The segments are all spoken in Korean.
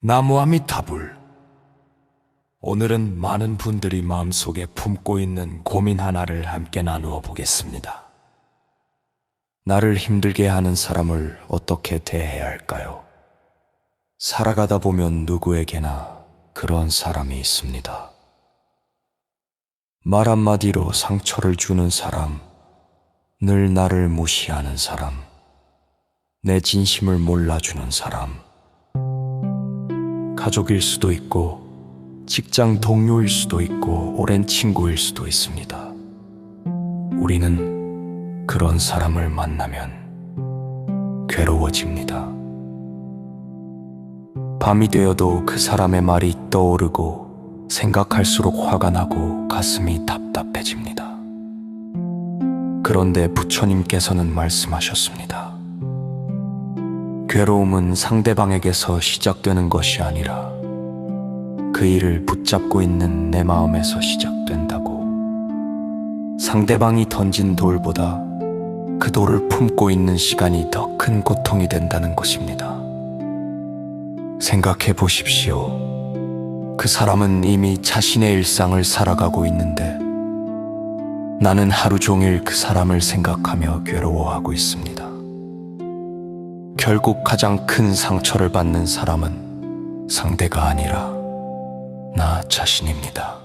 나무아미타불. 오늘은 많은 분들이 마음속에 품고 있는 고민 하나를 함께 나누어 보겠습니다. 나를 힘들게 하는 사람을 어떻게 대해야 할까요? 살아가다 보면 누구에게나 그런 사람이 있습니다. 말 한마디로 상처를 주는 사람, 늘 나를 무시하는 사람, 내 진심을 몰라주는 사람, 가족일 수도 있고 직장 동료일 수도 있고 오랜 친구일 수도 있습니다. 우리는 그런 사람을 만나면 괴로워집니다. 밤이 되어도 그 사람의 말이 떠오르고 생각할수록 화가 나고 가슴이 답답해집니다. 그런데 부처님께서는 말씀하셨습니다. 괴로움은 상대방에게서 시작되는 것이 아니라 그 일을 붙잡고 있는 내 마음에서 시작된다고. 상대방이 던진 돌보다 그 돌을 품고 있는 시간이 더 큰 고통이 된다는 것입니다. 생각해 보십시오. 그 사람은 이미 자신의 일상을 살아가고 있는데 나는 하루 종일 그 사람을 생각하며 괴로워하고 있습니다. 결국 가장 큰 상처를 받는 사람은 상대가 아니라 나 자신입니다.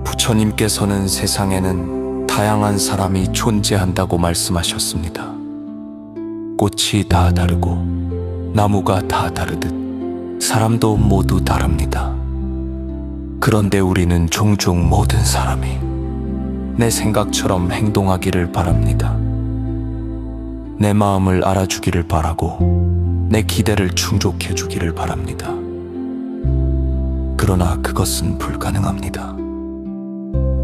부처님께서는 세상에는 다양한 사람이 존재한다고 말씀하셨습니다. 꽃이 다 다르고 나무가 다 다르듯 사람도 모두 다릅니다. 그런데 우리는 종종 모든 사람이 내 생각처럼 행동하기를 바랍니다. 내 마음을 알아주기를 바라고 내 기대를 충족해 주기를 바랍니다. 그러나 그것은 불가능합니다.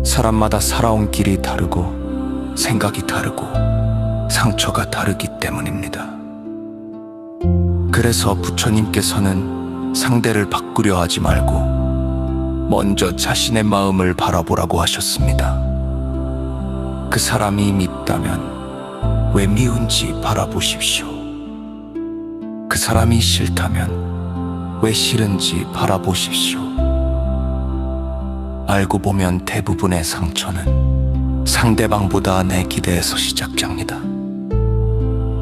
사람마다 살아온 길이 다르고 생각이 다르고 상처가 다르기 때문입니다. 그래서 부처님께서는 상대를 바꾸려 하지 말고 먼저 자신의 마음을 바라보라고 하셨습니다. 그 사람이 밉다면 왜 미운지 바라보십시오. 그 사람이 싫다면 왜 싫은지 바라보십시오. 알고 보면 대부분의 상처는 상대방보다 내 기대에서 시작됩니다.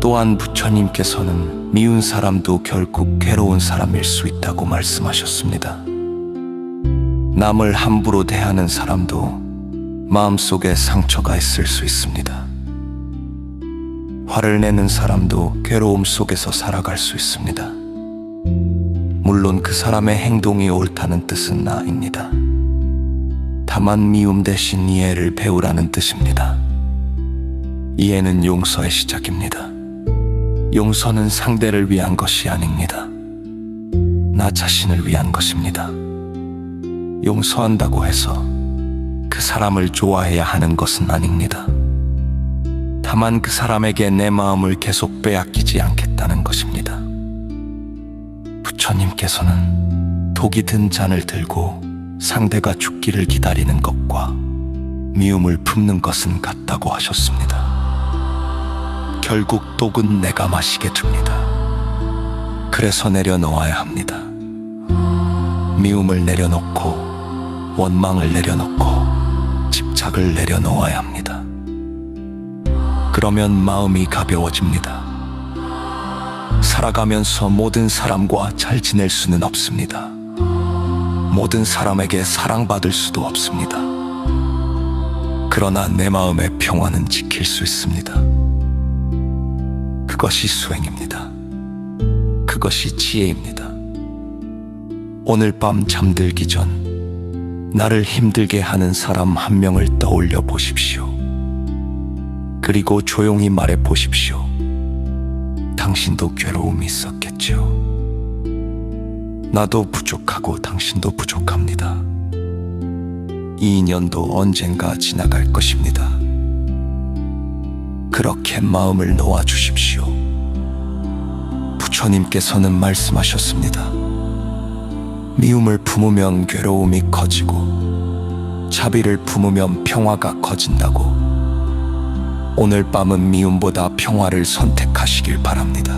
또한 부처님께서는 미운 사람도 결국 괴로운 사람일 수 있다고 말씀하셨습니다. 남을 함부로 대하는 사람도 마음속에 상처가 있을 수 있습니다. 화를 내는 사람도 괴로움 속에서 살아갈 수 있습니다. 물론 그 사람의 행동이 옳다는 뜻은 아닙니다. 다만 미움 대신 이해를 배우라는 뜻입니다. 이해는 용서의 시작입니다. 용서는 상대를 위한 것이 아닙니다. 나 자신을 위한 것입니다. 용서한다고 해서 그 사람을 좋아해야 하는 것은 아닙니다. 다만 그 사람에게 내 마음을 계속 빼앗기지 않겠다는 것입니다. 부처님께서는 독이 든 잔을 들고 상대가 죽기를 기다리는 것과 미움을 품는 것은 같다고 하셨습니다. 결국 독은 내가 마시게 됩니다. 그래서 내려놓아야 합니다. 미움을 내려놓고 원망을 내려놓고 집착을 내려놓아야 합니다. 그러면 마음이 가벼워집니다. 살아가면서 모든 사람과 잘 지낼 수는 없습니다. 모든 사람에게 사랑받을 수도 없습니다. 그러나 내 마음의 평화는 지킬 수 있습니다. 그것이 수행입니다. 그것이 지혜입니다. 오늘 밤 잠들기 전 나를 힘들게 하는 사람 한 명을 떠올려 보십시오. 그리고 조용히 말해 보십시오. 당신도 괴로움이 있었겠죠. 나도 부족하고 당신도 부족합니다. 이 인연도 언젠가 지나갈 것입니다. 그렇게 마음을 놓아주십시오. 부처님께서는 말씀하셨습니다. 미움을 품으면 괴로움이 커지고 자비를 품으면 평화가 커진다고. 오늘 밤은 미움보다 평화를 선택하시길 바랍니다.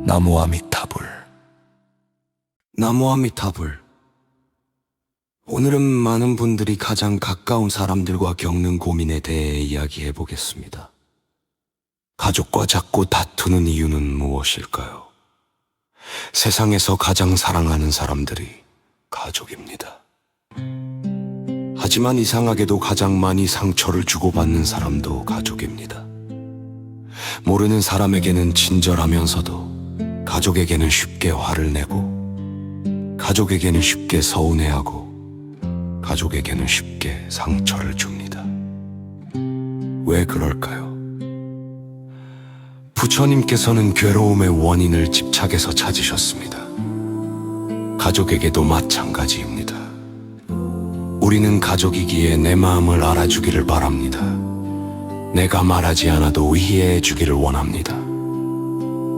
나무 아미타불. 나무 아미타불. 오늘은 많은 분들이 가장 가까운 사람들과 겪는 고민에 대해 이야기해 보겠습니다. 가족과 자꾸 다투는 이유는 무엇일까요? 세상에서 가장 사랑하는 사람들이 가족입니다. 하지만 이상하게도 가장 많이 상처를 주고받는 사람도 가족입니다. 모르는 사람에게는 친절하면서도 가족에게는 쉽게 화를 내고, 가족에게는 쉽게 서운해하고, 가족에게는 쉽게 상처를 줍니다. 왜 그럴까요? 부처님께서는 괴로움의 원인을 집착에서 찾으셨습니다. 가족에게도 마찬가지입니다. 우리는 가족이기에 내 마음을 알아주기를 바랍니다. 내가 말하지 않아도 이해해 주기를 원합니다.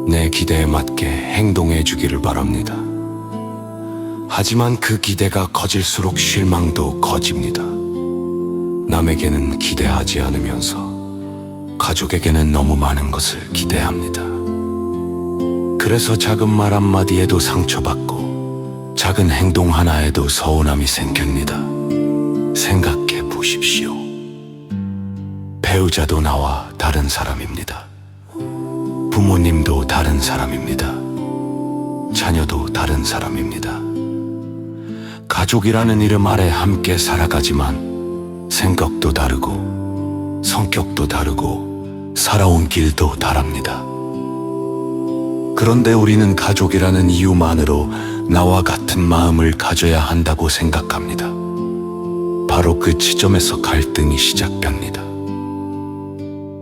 내 기대에 맞게 행동해 주기를 바랍니다. 하지만 그 기대가 커질수록 실망도 커집니다. 남에게는 기대하지 않으면서 가족에게는 너무 많은 것을 기대합니다. 그래서 작은 말 한마디에도 상처받고 작은 행동 하나에도 서운함이 생깁니다. 생각해 보십시오. 배우자도 나와 다른 사람입니다. 부모님도 다른 사람입니다. 자녀도 다른 사람입니다. 가족이라는 이름 아래 함께 살아가지만 생각도 다르고 성격도 다르고 살아온 길도 다릅니다. 그런데 우리는 가족이라는 이유만으로 나와 같은 마음을 가져야 한다고 생각합니다. 바로 그 지점에서 갈등이 시작됩니다.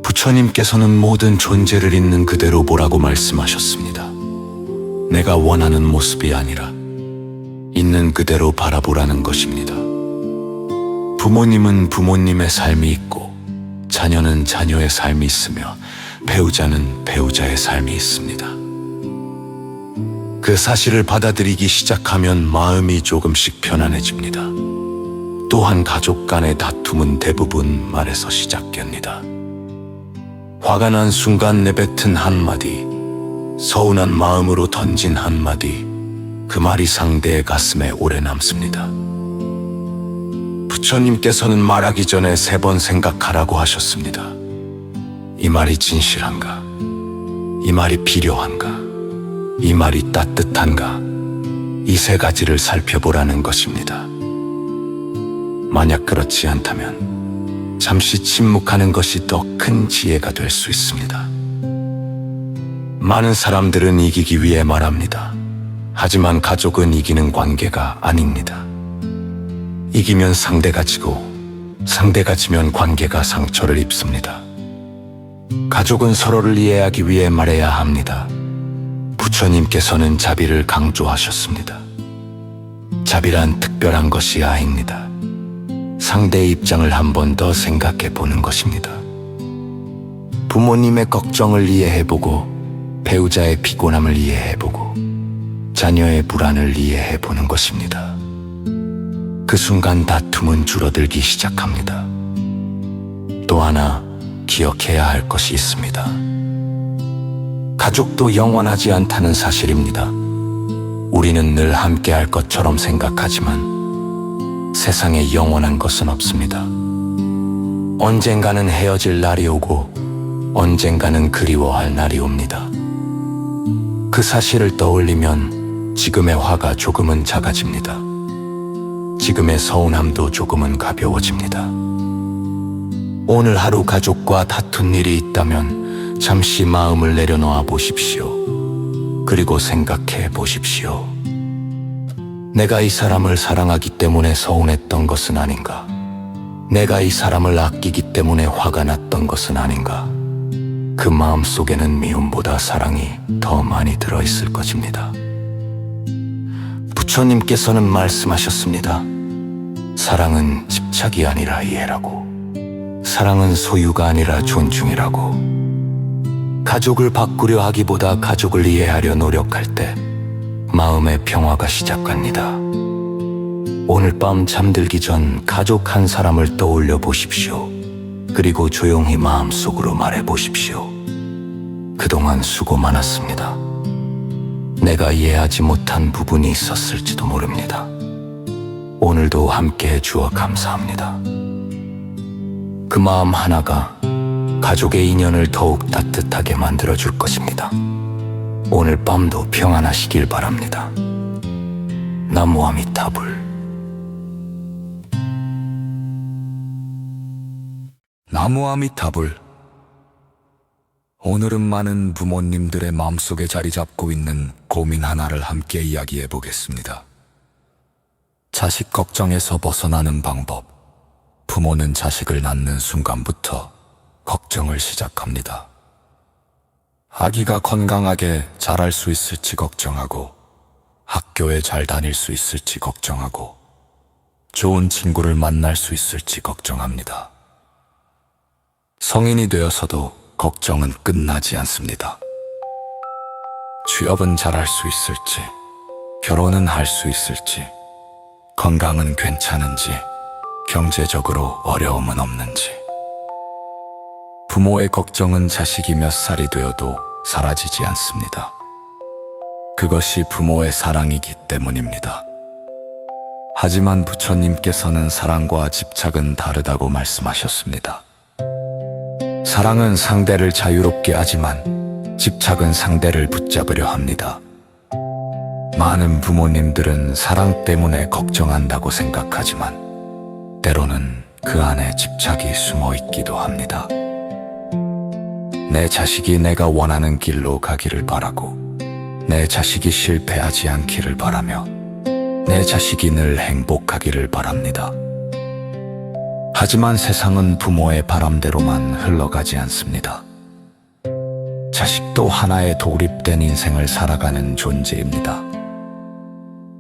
부처님께서는 모든 존재를 있는 그대로 보라고 말씀하셨습니다. 내가 원하는 모습이 아니라 있는 그대로 바라보라는 것입니다. 부모님은 부모님의 삶이 있고, 자녀는 자녀의 삶이 있으며, 배우자는 배우자의 삶이 있습니다. 그 사실을 받아들이기 시작하면 마음이 조금씩 편안해집니다. 또한 가족 간의 다툼은 대부분 말에서 시작됩니다. 화가 난 순간 내뱉은 한마디, 서운한 마음으로 던진 한마디, 그 말이 상대의 가슴에 오래 남습니다. 부처님께서는 말하기 전에 3번 생각하라고 하셨습니다. 이 말이 진실한가? 이 말이 필요한가? 이 말이 따뜻한가? 이 3가지를 살펴보라는 것입니다. 만약 그렇지 않다면 잠시 침묵하는 것이 더 큰 지혜가 될 수 있습니다. 많은 사람들은 이기기 위해 말합니다. 하지만 가족은 이기는 관계가 아닙니다. 이기면 상대가 지고, 상대가 지면 관계가 상처를 입습니다. 가족은 서로를 이해하기 위해 말해야 합니다. 부처님께서는 자비를 강조하셨습니다. 자비란 특별한 것이 아닙니다. 상대의 입장을 한 번 더 생각해 보는 것입니다. 부모님의 걱정을 이해해보고, 배우자의 피곤함을 이해해보고, 자녀의 불안을 이해해보는 것입니다. 그 순간 다툼은 줄어들기 시작합니다. 또 하나 기억해야 할 것이 있습니다. 가족도 영원하지 않다는 사실입니다. 우리는 늘 함께 할 것처럼 생각하지만 세상에 영원한 것은 없습니다. 언젠가는 헤어질 날이 오고 언젠가는 그리워할 날이 옵니다. 그 사실을 떠올리면 지금의 화가 조금은 작아집니다. 지금의 서운함도 조금은 가벼워집니다. 오늘 하루 가족과 다툰 일이 있다면 잠시 마음을 내려놓아 보십시오. 그리고 생각해 보십시오. 내가 이 사람을 사랑하기 때문에 서운했던 것은 아닌가? 내가 이 사람을 아끼기 때문에 화가 났던 것은 아닌가? 그 마음 속에는 미움보다 사랑이 더 많이 들어있을 것입니다. 부처님께서는 말씀하셨습니다. 사랑은 집착이 아니라 이해라고. 사랑은 소유가 아니라 존중이라고. 가족을 바꾸려 하기보다 가족을 이해하려 노력할 때 마음의 평화가 시작합니다. 오늘 밤 잠들기 전 가족 한 사람을 떠올려 보십시오. 그리고 조용히 마음속으로 말해 보십시오. 그동안 수고 많았습니다. 내가 이해하지 못한 부분이 있었을지도 모릅니다. 오늘도 함께 해주어 감사합니다. 그 마음 하나가 가족의 인연을 더욱 따뜻하게 만들어줄 것입니다. 오늘 밤도 평안하시길 바랍니다. 나무 아미타불. 나무 아미타불. 오늘은 많은 부모님들의 마음속에 자리 잡고 있는 고민 하나를 함께 이야기해 보겠습니다. 자식 걱정에서 벗어나는 방법. 부모는 자식을 낳는 순간부터 걱정을 시작합니다. 아기가 건강하게 자랄 수 있을지 걱정하고, 학교에 잘 다닐 수 있을지 걱정하고, 좋은 친구를 만날 수 있을지 걱정합니다. 성인이 되어서도 걱정은 끝나지 않습니다. 취업은 잘할 수 있을지, 결혼은 할 수 있을지, 건강은 괜찮은지, 경제적으로 어려움은 없는지. 부모의 걱정은 자식이 몇 살이 되어도 사라지지 않습니다. 그것이 부모의 사랑이기 때문입니다. 하지만 부처님께서는 사랑과 집착은 다르다고 말씀하셨습니다. 사랑은 상대를 자유롭게 하지만 집착은 상대를 붙잡으려 합니다. 많은 부모님들은 사랑 때문에 걱정한다고 생각하지만 때로는 그 안에 집착이 숨어 있기도 합니다. 내 자식이 내가 원하는 길로 가기를 바라고, 내 자식이 실패하지 않기를 바라며, 내 자식이 늘 행복하기를 바랍니다. 하지만 세상은 부모의 바람대로만 흘러가지 않습니다. 자식도 하나의 독립된 인생을 살아가는 존재입니다.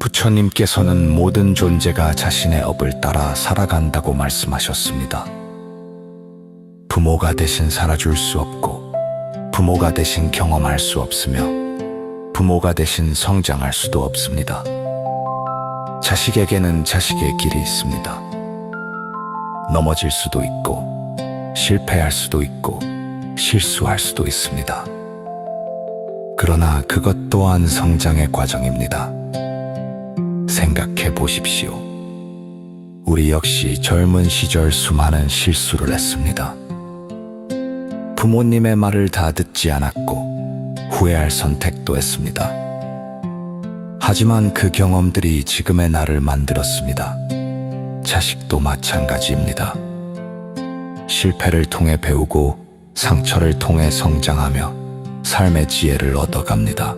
부처님께서는 모든 존재가 자신의 업을 따라 살아간다고 말씀하셨습니다. 부모가 대신 살아줄 수 없고, 부모가 대신 경험할 수 없으며, 부모가 대신 성장할 수도 없습니다. 자식에게는 자식의 길이 있습니다. 넘어질 수도 있고, 실패할 수도 있고, 실수할 수도 있습니다. 그러나 그것 또한 성장의 과정입니다. 생각해 보십시오. 우리 역시 젊은 시절 수많은 실수를 했습니다. 부모님의 말을 다 듣지 않았고 후회할 선택도 했습니다. 하지만 그 경험들이 지금의 나를 만들었습니다. 자식도 마찬가지입니다. 실패를 통해 배우고 상처를 통해 성장하며 삶의 지혜를 얻어갑니다.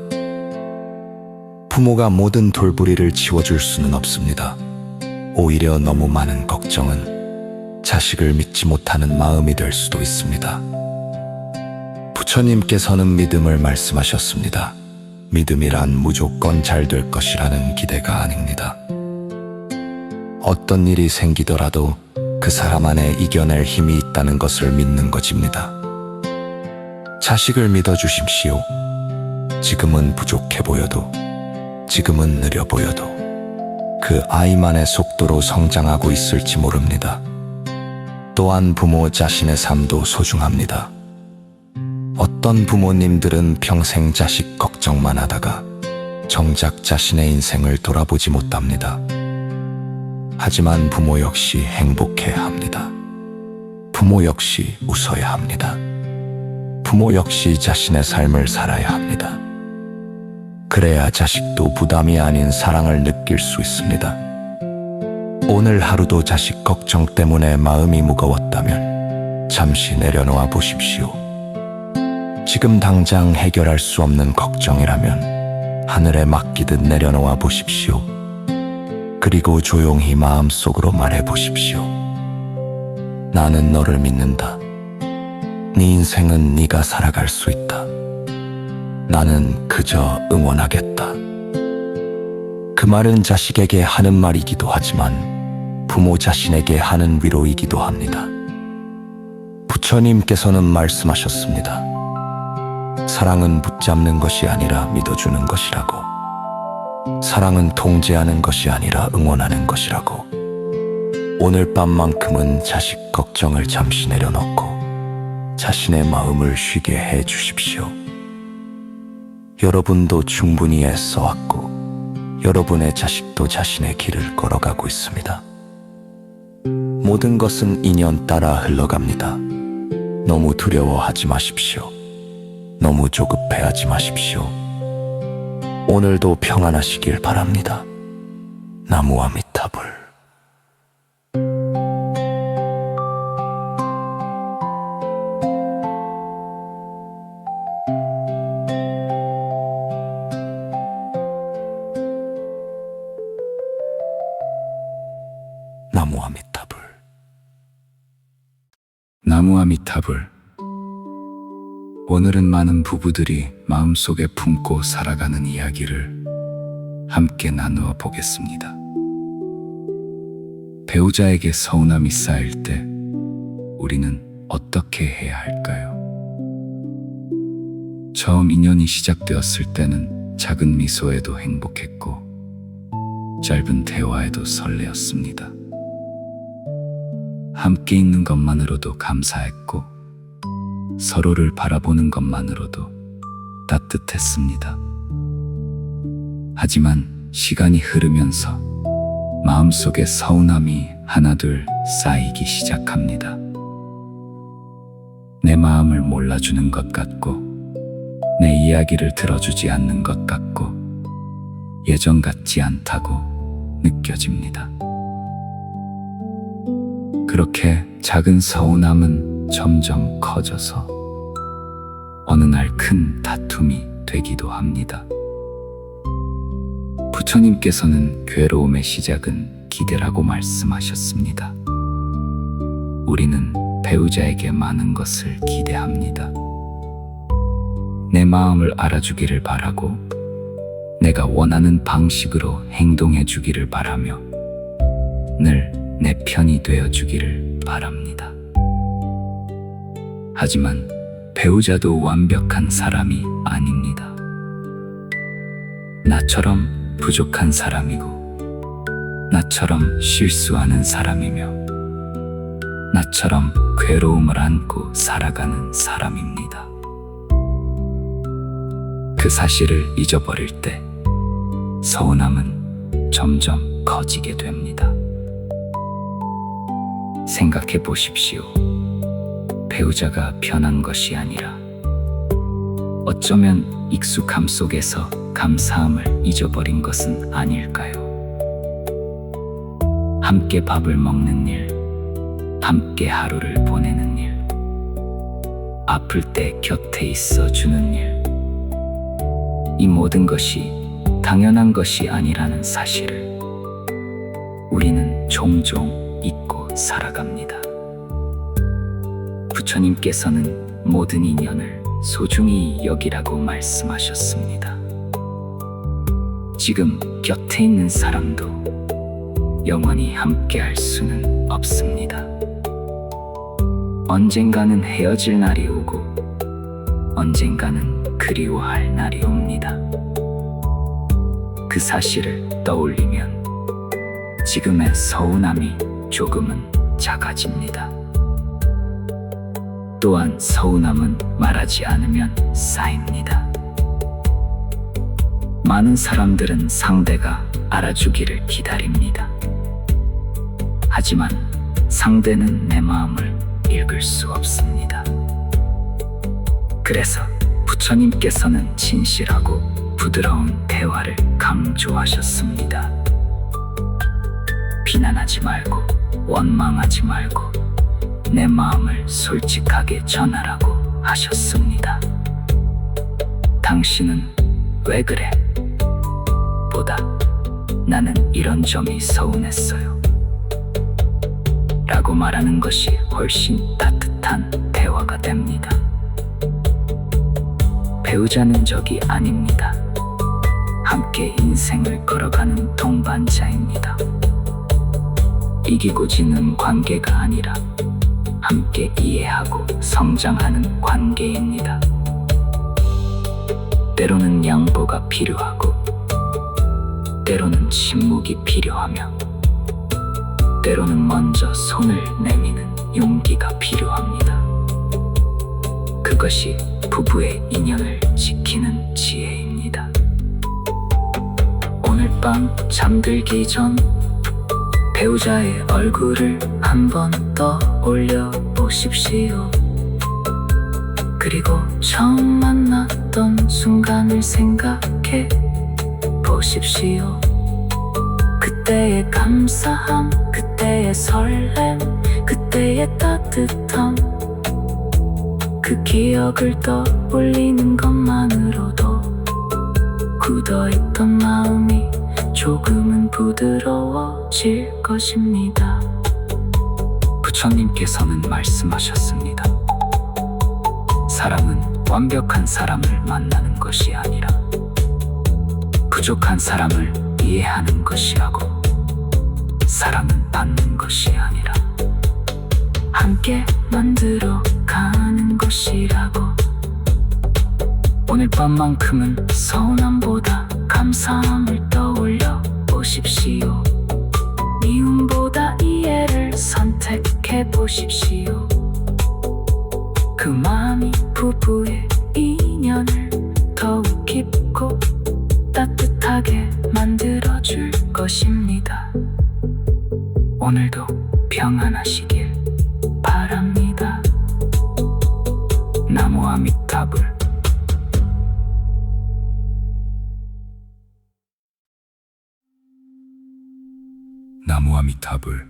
부모가 모든 돌부리를 치워줄 수는 없습니다. 오히려 너무 많은 걱정은 자식을 믿지 못하는 마음이 될 수도 있습니다. 부처님께서는 믿음을 말씀하셨습니다. 믿음이란 무조건 잘 될 것이라는 기대가 아닙니다. 어떤 일이 생기더라도 그 사람 안에 이겨낼 힘이 있다는 것을 믿는 것입니다. 자식을 믿어주십시오. 지금은 부족해 보여도, 지금은 느려 보여도 그 아이만의 속도로 성장하고 있을지 모릅니다. 또한 부모 자신의 삶도 소중합니다. 어떤 부모님들은 평생 자식 걱정만 하다가 정작 자신의 인생을 돌아보지 못합니다. 하지만 부모 역시 행복해야 합니다. 부모 역시 웃어야 합니다. 부모 역시 자신의 삶을 살아야 합니다. 그래야 자식도 부담이 아닌 사랑을 느낄 수 있습니다. 오늘 하루도 자식 걱정 때문에 마음이 무거웠다면 잠시 내려놓아 보십시오. 지금 당장 해결할 수 없는 걱정이라면 하늘에 맡기듯 내려놓아 보십시오. 그리고 조용히 마음속으로 말해 보십시오. 나는 너를 믿는다. 네 인생은 네가 살아갈 수 있다. 나는 그저 응원하겠다. 그 말은 자식에게 하는 말이기도 하지만 부모 자신에게 하는 위로이기도 합니다. 부처님께서는 말씀하셨습니다. 사랑은 붙잡는 것이 아니라 믿어주는 것이라고. 사랑은 통제하는 것이 아니라 응원하는 것이라고. 오늘 밤만큼은 자식 걱정을 잠시 내려놓고 자신의 마음을 쉬게 해 주십시오. 여러분도 충분히 애써왔고 여러분의 자식도 자신의 길을 걸어가고 있습니다. 모든 것은 인연 따라 흘러갑니다. 너무 두려워하지 마십시오. 너무 조급해하지 마십시오. 오늘도 평안하시길 바랍니다. 나무 아미타불. 나무 아미타불. 나무 아미타불. 오늘은 많은 부부들이 마음속에 품고 살아가는 이야기를 함께 나누어 보겠습니다. 배우자에게 서운함이 쌓일 때 우리는 어떻게 해야 할까요? 처음 인연이 시작되었을 때는 작은 미소에도 행복했고 짧은 대화에도 설레었습니다. 함께 있는 것만으로도 감사했고 서로를 바라보는 것만으로도 따뜻했습니다. 하지만 시간이 흐르면서 마음속에 서운함이 하나둘 쌓이기 시작합니다. 내 마음을 몰라주는 것 같고 내 이야기를 들어주지 않는 것 같고 예전 같지 않다고 느껴집니다. 그렇게 작은 서운함은 점점 커져서 어느 날 큰 다툼이 되기도 합니다. 부처님께서는 괴로움의 시작은 기대라고 말씀하셨습니다. 우리는 배우자에게 많은 것을 기대합니다. 내 마음을 알아주기를 바라고 내가 원하는 방식으로 행동해 주기를 바라며 늘 내 편이 되어 주기를 바랍니다. 하지만 배우자도 완벽한 사람이 아닙니다. 나처럼 부족한 사람이고 나처럼 실수하는 사람이며 나처럼 괴로움을 안고 살아가는 사람입니다. 그 사실을 잊어버릴 때 서운함은 점점 커지게 됩니다. 생각해 보십시오. 배우자가 변한 것이 아니라 어쩌면 익숙함 속에서 감사함을 잊어버린 것은 아닐까요? 함께 밥을 먹는 일, 함께 하루를 보내는 일, 아플 때 곁에 있어 주는 일, 이 모든 것이 당연한 것이 아니라는 사실을 우리는 종종 잊고 살아갑니다. 부처님께서는 모든 인연을 소중히 여기라고 말씀하셨습니다. 지금 곁에 있는 사람도 영원히 함께 할 수는 없습니다. 언젠가는 헤어질 날이 오고 언젠가는 그리워할 날이 옵니다. 그 사실을 떠올리면 지금의 서운함이 조금은 작아집니다. 또한 서운함은 말하지 않으면 쌓입니다. 많은 사람들은 상대가 알아주기를 기다립니다. 하지만 상대는 내 마음을 읽을 수 없습니다. 그래서 부처님께서는 진실하고 부드러운 대화를 강조하셨습니다. 비난하지 말고 원망하지 말고 내 마음을 솔직하게 전하라고 하셨습니다. 당신은 왜 그래? 보다 나는 이런 점이 서운했어요. 라고 말하는 것이 훨씬 따뜻한 대화가 됩니다. 배우자는 적이 아닙니다. 함께 인생을 걸어가는 동반자입니다. 이기고 지는 관계가 아니라 함께 이해하고 성장하는 관계입니다. 때로는 양보가 필요하고 때로는 침묵이 필요하며 때로는 먼저 손을 내미는 용기가 필요합니다. 그것이 부부의 인연을 지키는 지혜입니다. 밤 잠들기 전 배우자의 얼굴을 한 번 떠올려 보십시오. 그리고 처음 만났던 순간을 생각해 보십시오. 그때의 감사함, 그때의 설렘, 그때의 따뜻함, 그 기억을 떠올리는 것만으로도 굳어있던 마음이 조금은 부드러워질 것입니다. 부처님께서는 말씀하셨습니다. 사랑은 완벽한 사람을 만나는 것이 아니라 부족한 사람을 이해하는 것이라고, 사랑은 받는 것이 아니라 함께 만들어 가는 것이라고. 오늘 밤만큼은 서운함보다 감사함을 떠올려 보십시오. 미움보다 이해를 선택해 보십시오. 그 마음이 부부의 인연을 더욱 깊고 따뜻하게 만들어줄 것입니다. 오늘도 평안하시길 바랍니다. 나무 아미타불. 나무 아미타불.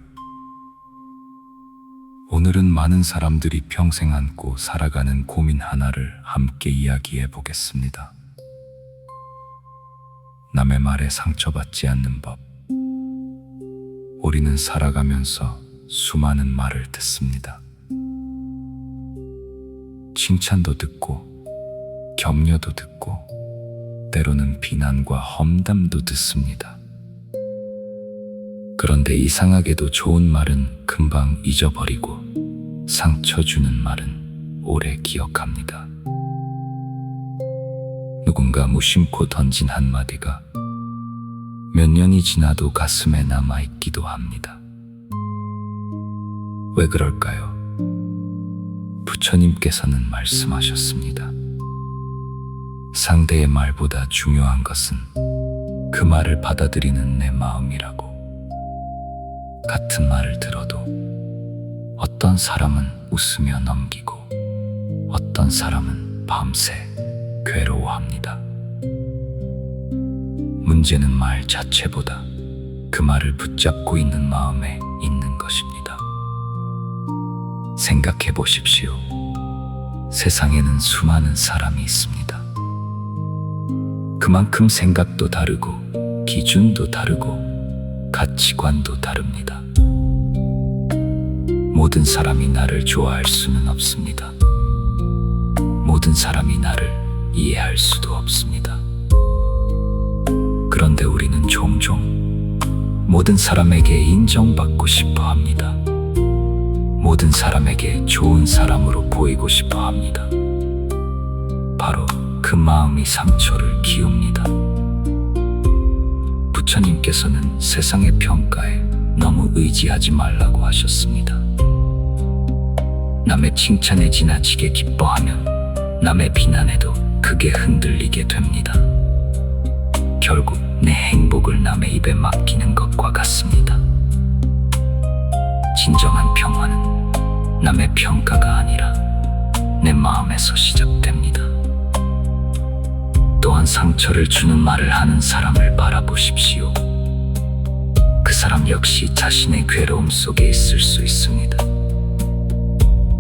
오늘은 많은 사람들이 평생 안고 살아가는 고민 하나를 함께 이야기해 보겠습니다. 남의 말에 상처받지 않는 법. 우리는 살아가면서 수많은 말을 듣습니다. 칭찬도 듣고, 격려도 듣고, 때로는 비난과 험담도 듣습니다. 그런데 이상하게도 좋은 말은 금방 잊어버리고 상처 주는 말은 오래 기억합니다. 누군가 무심코 던진 한마디가 몇 년이 지나도 가슴에 남아있기도 합니다. 왜 그럴까요? 부처님께서는 말씀하셨습니다. 상대의 말보다 중요한 것은 그 말을 받아들이는 내 마음이라고. 같은 말을 들어도 어떤 사람은 웃으며 넘기고 어떤 사람은 밤새 괴로워합니다. 문제는 말 자체보다 그 말을 붙잡고 있는 마음에 있는 것입니다. 생각해 보십시오. 세상에는 수많은 사람이 있습니다. 그만큼 생각도 다르고 기준도 다르고 가치관도 다릅니다. 모든 사람이 나를 좋아할 수는 없습니다. 모든 사람이 나를 이해할 수도 없습니다. 그런데 우리는 종종 모든 사람에게 인정받고 싶어 합니다. 모든 사람에게 좋은 사람으로 보이고 싶어 합니다. 바로 그 마음이 상처를 키웁니다. 부처님께서는 세상의 평가에 너무 의지하지 말라고 하셨습니다. 남의 칭찬에 지나치게 기뻐하면 남의 비난에도 크게 흔들리게 됩니다. 결국 내 행복을 남의 입에 맡기는 것과 같습니다. 진정한 평화는 남의 평가가 아니라 내 마음에서 시작됩니다. 또한 상처를 주는 말을 하는 사람을 바라보십시오. 그 사람 역시 자신의 괴로움 속에 있을 수 있습니다.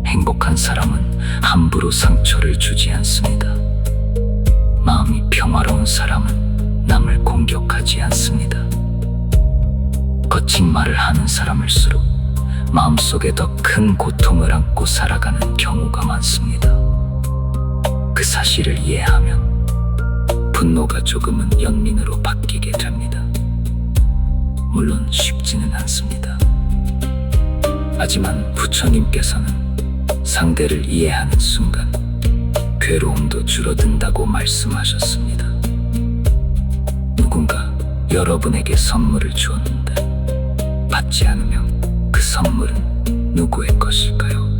행복한 사람은 함부로 상처를 주지 않습니다. 마음이 평화로운 사람은 남을 공격하지 않습니다. 거친 말을 하는 사람일수록 마음속에 더 큰 고통을 안고 살아가는 경우가 많습니다. 그 사실을 이해하면 분노가 조금은 연민으로 바뀌게 됩니다. 물론 쉽지는 않습니다. 하지만 부처님께서는 상대를 이해하는 순간 괴로움도 줄어든다고 말씀하셨습니다. 누군가 여러분에게 선물을 주었는데 받지 않으면 그 선물은 누구의 것일까요?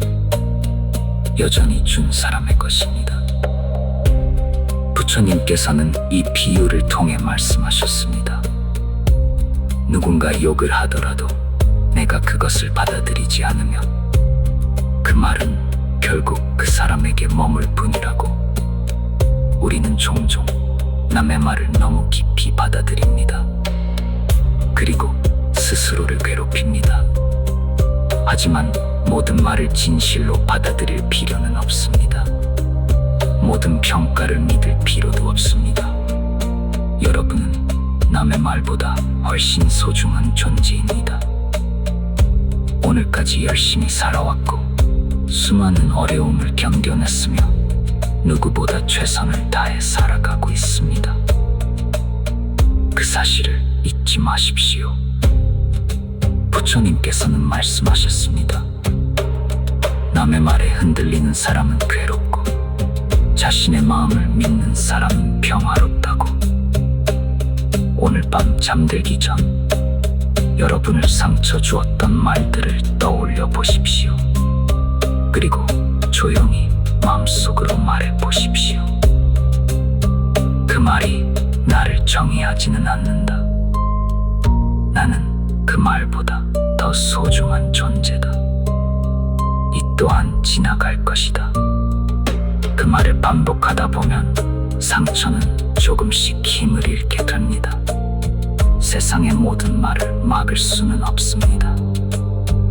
여전히 준 사람의 것입니다. 부처님께서는 이 비유를 통해 말씀하셨습니다. 누군가 욕을 하더라도 내가 그것을 받아들이지 않으면 그 말은 결국 그 사람에게 머물 뿐이라고. 우리는 종종 남의 말을 너무 깊이 받아들입니다. 그리고 스스로를 괴롭힙니다. 하지만 모든 말을 진실로 받아들일 필요는 없습니다. 모든 평가를 믿을 필요도 없습니다. 여러분은 남의 말보다 훨씬 소중한 존재입니다. 오늘까지 열심히 살아왔고 수많은 어려움을 견뎌냈으며 누구보다 최선을 다해 살아가고 있습니다. 그 사실을 잊지 마십시오. 부처님께서는 말씀하셨습니다. 남의 말에 흔들리는 사람은 괴롭고 자신의 마음을 믿는 사람은 평화롭다고. 오늘 밤 잠들기 전 여러분을 상처 주었던 말들을 떠올려 보십시오. 그리고 조용히 마음속으로 말해 보십시오. 그 말이 나를 정의하지는 않는다. 나는 그 말보다 더 소중한 존재다. 이 또한 지나갈 것이다. 그 말을 반복하다 보면 상처는 조금씩 힘을 잃게 됩니다. 세상의 모든 말을 막을 수는 없습니다.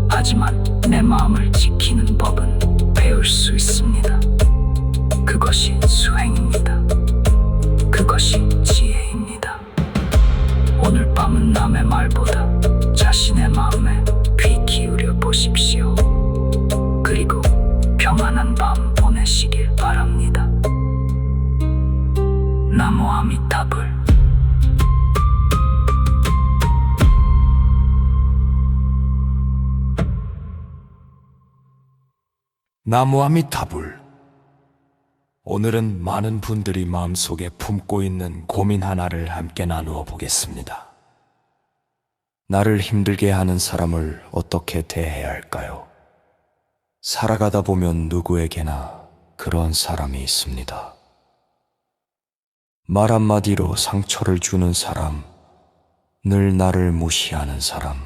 하지만 내 마음을 지키는 법은 배울 수 있습니다. 그것이 수행입니다. 그것이 지혜입니다. 오늘 밤은 남의 말보다 자신의 마음에 귀 기울여 보십시오. 그리고 평안한 밤 보내시길 바랍니다. 나무 아미타불. 나무 아미타불. 오늘은 많은 분들이 마음속에 품고 있는 고민 하나를 함께 나누어 보겠습니다. 나를 힘들게 하는 사람을 어떻게 대해야 할까요? 살아가다 보면 누구에게나 그런 사람이 있습니다. 말 한마디로 상처를 주는 사람, 늘 나를 무시하는 사람,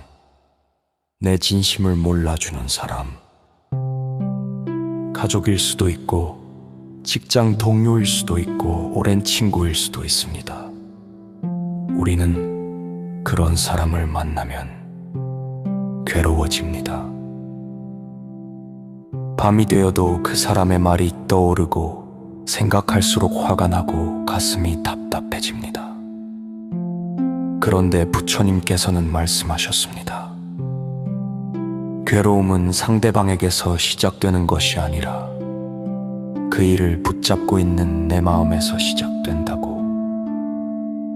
내 진심을 몰라주는 사람, 가족일 수도 있고 직장 동료일 수도 있고 오랜 친구일 수도 있습니다. 우리는 그런 사람을 만나면 괴로워집니다. 밤이 되어도 그 사람의 말이 떠오르고 생각할수록 화가 나고 가슴이 답답해집니다. 그런데 부처님께서는 말씀하셨습니다. 괴로움은 상대방에게서 시작되는 것이 아니라 그 일을 붙잡고 있는 내 마음에서 시작된다고.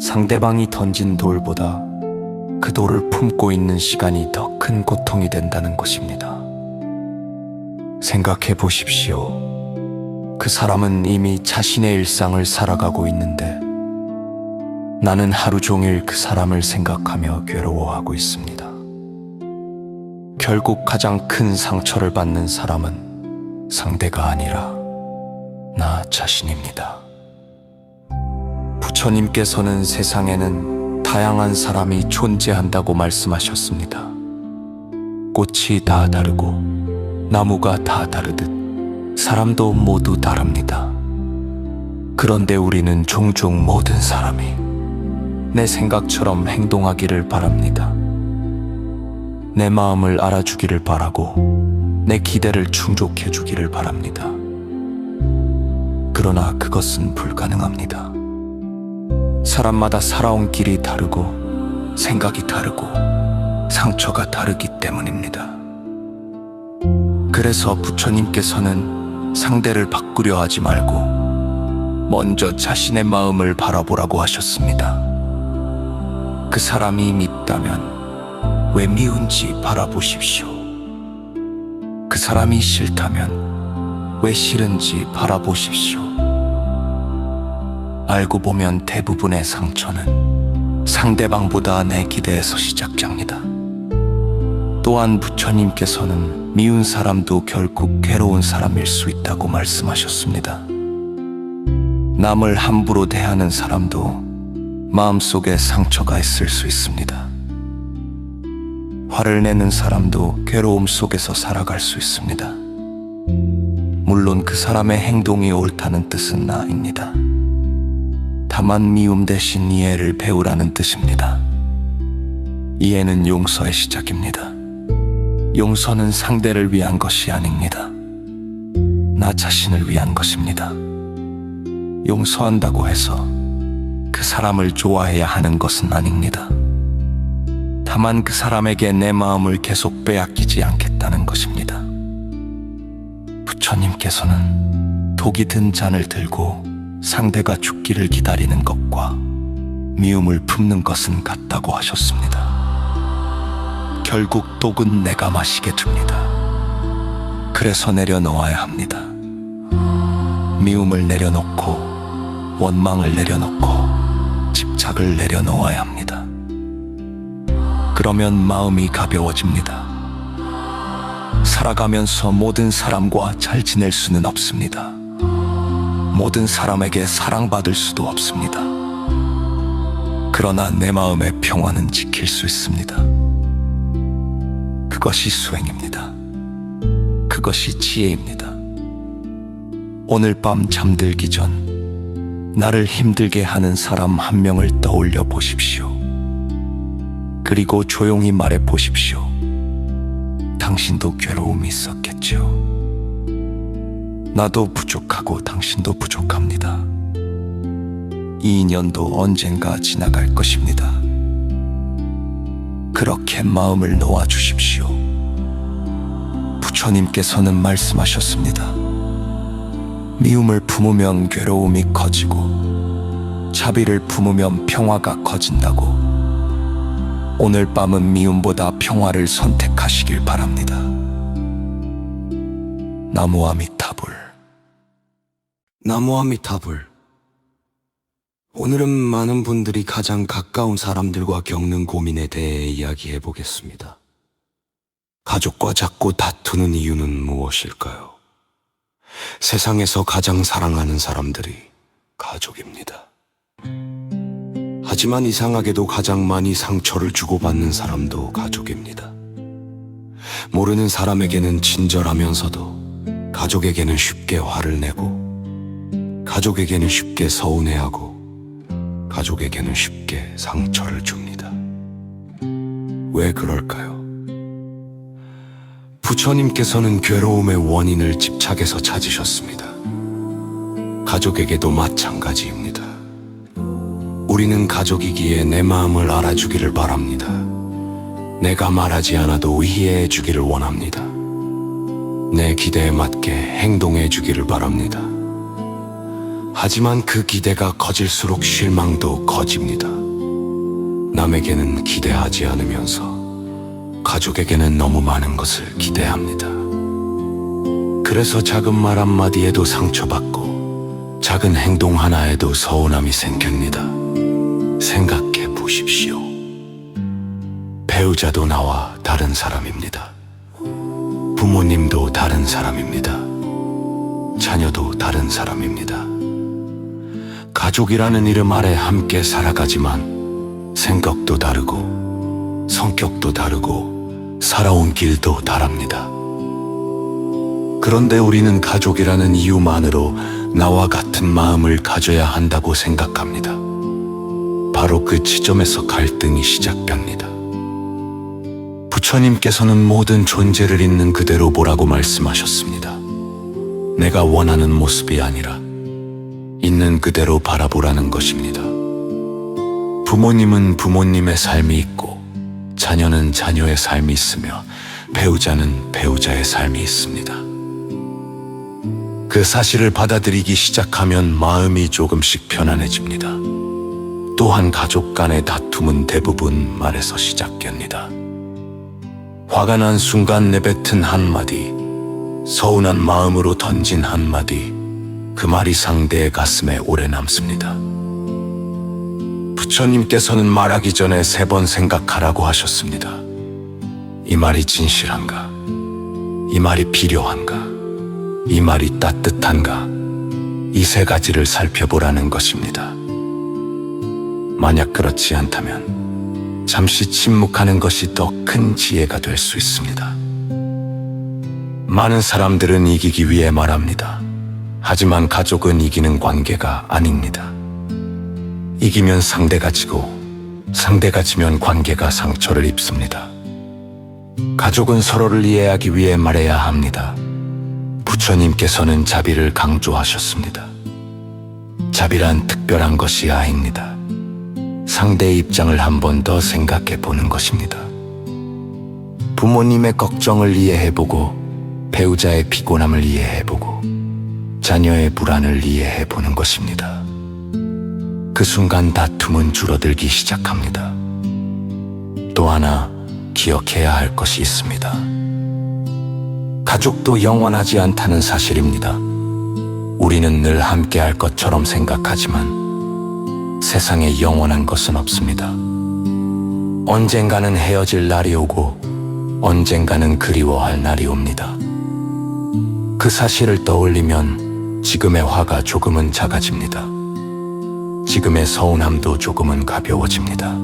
상대방이 던진 돌보다 그 돌을 품고 있는 시간이 더 큰 고통이 된다는 것입니다. 생각해 보십시오. 그 사람은 이미 자신의 일상을 살아가고 있는데 나는 하루 종일 그 사람을 생각하며 괴로워하고 있습니다. 결국 가장 큰 상처를 받는 사람은 상대가 아니라 나 자신입니다. 부처님께서는 세상에는 다양한 사람이 존재한다고 말씀하셨습니다. 꽃이 다 다르고 나무가 다 다르듯 사람도 모두 다릅니다. 그런데 우리는 종종 모든 사람이 내 생각처럼 행동하기를 바랍니다. 내 마음을 알아주기를 바라고 내 기대를 충족해 주기를 바랍니다. 그러나 그것은 불가능합니다. 사람마다 살아온 길이 다르고 생각이 다르고 상처가 다르기 때문입니다. 그래서 부처님께서는 상대를 바꾸려 하지 말고 먼저 자신의 마음을 바라보라고 하셨습니다. 그 사람이 밉다면 왜 미운지 바라보십시오. 그 사람이 싫다면 왜 싫은지 바라보십시오. 알고 보면 대부분의 상처는 상대방보다 내 기대에서 시작됩니다. 또한 부처님께서는 미운 사람도 결국 괴로운 사람일 수 있다고 말씀하셨습니다. 남을 함부로 대하는 사람도 마음속에 상처가 있을 수 있습니다. 화를 내는 사람도 괴로움 속에서 살아갈 수 있습니다. 물론 그 사람의 행동이 옳다는 뜻은 아닙니다. 다만 미움 대신 이해를 배우라는 뜻입니다. 이해는 용서의 시작입니다. 용서는 상대를 위한 것이 아닙니다. 나 자신을 위한 것입니다. 용서한다고 해서 그 사람을 좋아해야 하는 것은 아닙니다. 다만 그 사람에게 내 마음을 계속 빼앗기지 않겠다는 것입니다. 부처님께서는 독이 든 잔을 들고 상대가 죽기를 기다리는 것과 미움을 품는 것은 같다고 하셨습니다. 결국 독은 내가 마시게 됩니다. 그래서 내려놓아야 합니다. 미움을 내려놓고 원망을 내려놓고 집착을 내려놓아야 합니다. 그러면 마음이 가벼워집니다. 살아가면서 모든 사람과 잘 지낼 수는 없습니다. 모든 사람에게 사랑받을 수도 없습니다. 그러나 내 마음의 평화는 지킬 수 있습니다. 그것이 수행입니다. 그것이 지혜입니다. 오늘 밤 잠들기 전 나를 힘들게 하는 사람 한 명을 떠올려 보십시오. 그리고 조용히 말해 보십시오. 당신도 괴로움이 있었겠죠. 나도 부족하고 당신도 부족합니다. 이 인연도 언젠가 지나갈 것입니다. 그렇게 마음을 놓아주십시오. 부처님께서는 말씀하셨습니다. 미움을 품으면 괴로움이 커지고 자비를 품으면 평화가 커진다고. 오늘 밤은 미움보다 평화를 선택하시길 바랍니다. 나무 아미타불. 나무 아미타불. 오늘은 많은 분들이 가장 가까운 사람들과 겪는 고민에 대해 이야기해 보겠습니다. 가족과 자꾸 다투는 이유는 무엇일까요? 세상에서 가장 사랑하는 사람들이 가족입니다. 하지만 이상하게도 가장 많이 상처를 주고받는 사람도 가족입니다. 모르는 사람에게는 친절하면서도 가족에게는 쉽게 화를 내고, 가족에게는 쉽게 서운해하고, 가족에게는 쉽게 상처를 줍니다. 왜 그럴까요? 부처님께서는 괴로움의 원인을 집착에서 찾으셨습니다. 가족에게도 마찬가지입니다. 우리는 가족이기에 내 마음을 알아주기를 바랍니다. 내가 말하지 않아도 이해해 주기를 원합니다. 내 기대에 맞게 행동해 주기를 바랍니다. 하지만 그 기대가 커질수록 실망도 커집니다. 남에게는 기대하지 않으면서 가족에게는 너무 많은 것을 기대합니다. 그래서 작은 말 한마디에도 상처받고 작은 행동 하나에도 서운함이 생깁니다. 생각해 보십시오. 배우자도 나와 다른 사람입니다. 부모님도 다른 사람입니다. 자녀도 다른 사람입니다. 가족이라는 이름 아래 함께 살아가지만 생각도 다르고 성격도 다르고 살아온 길도 다릅니다. 그런데 우리는 가족이라는 이유만으로 나와 같은 마음을 가져야 한다고 생각합니다. 바로 그 지점에서 갈등이 시작됩니다. 부처님께서는 모든 존재를 있는 그대로 보라고 말씀하셨습니다. 내가 원하는 모습이 아니라 있는 그대로 바라보라는 것입니다. 부모님은 부모님의 삶이 있고, 자녀는 자녀의 삶이 있으며, 배우자는 배우자의 삶이 있습니다. 그 사실을 받아들이기 시작하면 마음이 조금씩 편안해집니다. 또한 가족 간의 다툼은 대부분 말에서 시작됩니다. 화가 난 순간 내뱉은 한마디, 서운한 마음으로 던진 한마디, 그 말이 상대의 가슴에 오래 남습니다. 부처님께서는 말하기 전에 3번 생각하라고 하셨습니다. 이 말이 진실한가? 이 말이 필요한가? 이 말이 따뜻한가? 이 3가지를 살펴보라는 것입니다. 만약 그렇지 않다면 잠시 침묵하는 것이 더 큰 지혜가 될 수 있습니다. 많은 사람들은 이기기 위해 말합니다. 하지만 가족은 이기는 관계가 아닙니다. 이기면 상대가 지고 상대가 지면 관계가 상처를 입습니다. 가족은 서로를 이해하기 위해 말해야 합니다. 부처님께서는 자비를 강조하셨습니다. 자비란 특별한 것이 아닙니다. 상대의 입장을 한 번 더 생각해 보는 것입니다. 부모님의 걱정을 이해해보고 배우자의 피곤함을 이해해보고 자녀의 불안을 이해해보는 것입니다. 그 순간 다툼은 줄어들기 시작합니다. 또 하나 기억해야 할 것이 있습니다. 가족도 영원하지 않다는 사실입니다. 우리는 늘 함께 할 것처럼 생각하지만 세상에 영원한 것은 없습니다. 언젠가는 헤어질 날이 오고 언젠가는 그리워할 날이 옵니다. 그 사실을 떠올리면 지금의 화가 조금은 작아집니다. 지금의 서운함도 조금은 가벼워집니다.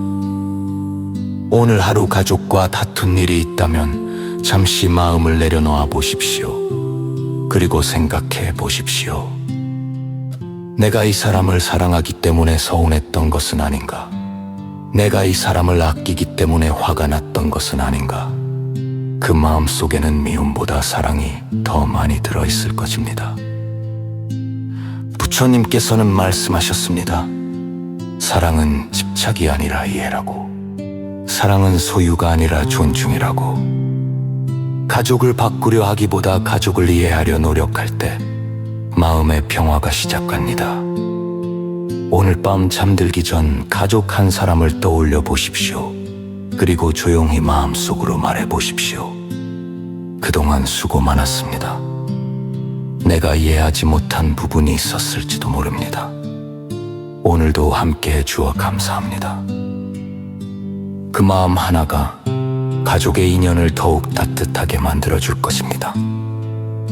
오늘 하루 가족과 다툰 일이 있다면 잠시 마음을 내려놓아 보십시오. 그리고 생각해 보십시오. 내가 이 사람을 사랑하기 때문에 서운했던 것은 아닌가? 내가 이 사람을 아끼기 때문에 화가 났던 것은 아닌가? 그 마음 속에는 미움보다 사랑이 더 많이 들어있을 것입니다. 부처님께서는 말씀하셨습니다. 사랑은 집착이 아니라 이해라고. 사랑은 소유가 아니라 존중이라고. 가족을 바꾸려 하기보다 가족을 이해하려 노력할 때 마음의 평화가 시작합니다. 오늘 밤 잠들기 전 가족 한 사람을 떠올려 보십시오. 그리고 조용히 마음속으로 말해 보십시오. 그동안 수고 많았습니다. 내가 이해하지 못한 부분이 있었을지도 모릅니다. 오늘도 함께 해주어 감사합니다. 그 마음 하나가 가족의 인연을 더욱 따뜻하게 만들어줄 것입니다.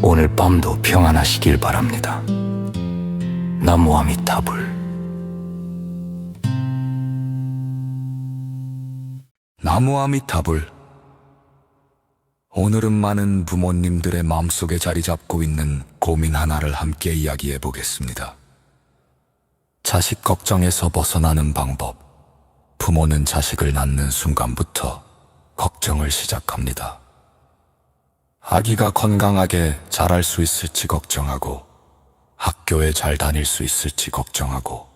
오늘 밤도 평안하시길 바랍니다. 나무 아미타불. 나무 아미타불. 오늘은 많은 부모님들의 마음속에 자리 잡고 있는 고민 하나를 함께 이야기해 보겠습니다. 자식 걱정에서 벗어나는 방법. 부모는 자식을 낳는 순간부터 걱정을 시작합니다. 아기가 건강하게 자랄 수 있을지 걱정하고, 학교에 잘 다닐 수 있을지 걱정하고,